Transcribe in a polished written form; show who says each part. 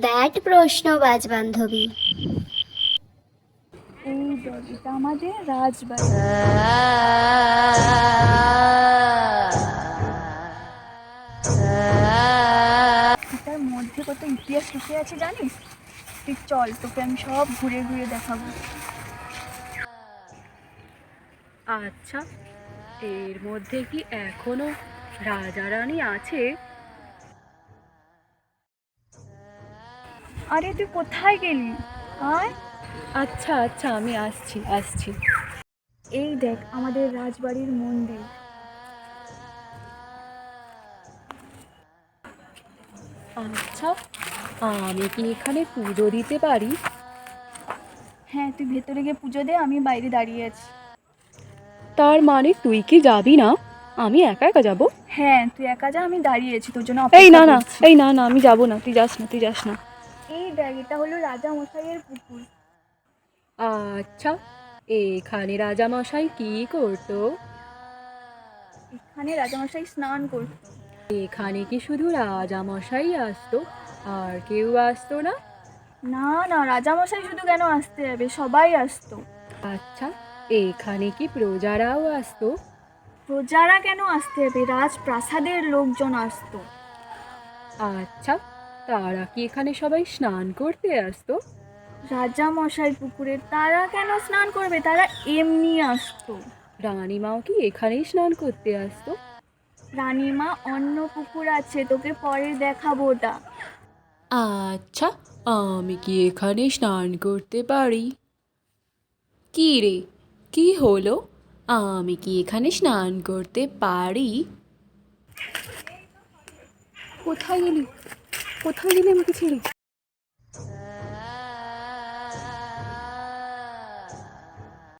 Speaker 1: That প্রশ্নবাজ বান্ধবী।
Speaker 2: এই দেখ, এটা আমাদের রাজবাড়ি। এটার মধ্যে কত ইতিহাস লুকে আছে জানিস? তুই চল, তোকে আমি সব ঘুরে ঘুরে দেখাবো।
Speaker 3: আচ্ছা, এর মধ্যে কি এখনো রাজা রানী আছে?
Speaker 2: আরে তুই কোথায় গেলি? আয়।
Speaker 3: আচ্ছা আচ্ছা, আমি আসছি আসছি।
Speaker 2: এই দেখ আমাদের রাজবাড়ির মন্দির।
Speaker 3: আচ্ছা, আমি কি এখানে পুজো দিতে পারি?
Speaker 2: হ্যাঁ, তুই ভেতরে গিয়ে পুজো দে, আমি বাইরে দাঁড়িয়ে আছি।
Speaker 3: তার মানে তুই কি যাবি না? আমি একা একা যাব?
Speaker 2: হ্যাঁ, তুই একা যা, আমি দাঁড়িয়ে আছি, তোর জন্য
Speaker 3: এই
Speaker 2: অপেক্ষা
Speaker 3: না না,
Speaker 2: করছি।
Speaker 3: এই না না, আমি যাব না, তুই যাস না, তুই যাস না।
Speaker 2: এই দেখ, এটা হলো রাজা মশাইয়ের পুকুর।
Speaker 3: আচ্ছা, এখানে রাজামশাই কি করতো?
Speaker 2: এখানে রাজামশাই স্নান করতো।
Speaker 3: এখানে কি শুধু রাজামশাই আসতো, আর কেউ আসতো না?
Speaker 2: না না, রাজামশাই শুধু কেন আসতে যাবে, সবাই আসতো।
Speaker 3: আচ্ছা, এখানে কি প্রজারাও আসতো?
Speaker 2: প্রজারা কেন আসতে যাবে, রাজপ্রাসাদের লোকজন আসতো।
Speaker 3: আচ্ছা, তারা কি এখানে সবাই স্নান করতে আসতো?
Speaker 2: রাজামশাই পুকুরে তারা কেন স্নান করবে, তারা এমনি আসতো।
Speaker 3: রানীমাও কি এখানেই স্নান করতে আসতো?
Speaker 2: রানীমা অন্য পুকুর আছে, তোকে পরে দেখাবো ওটা।
Speaker 3: আচ্ছা, আমি কি এখানে স্নান করতে পারি? কি রে, কি হলো? আমি কি এখানে স্নান করতে পারি? কোথায় গেলি? কোথায় গেলি আমাকে ছেড়ে?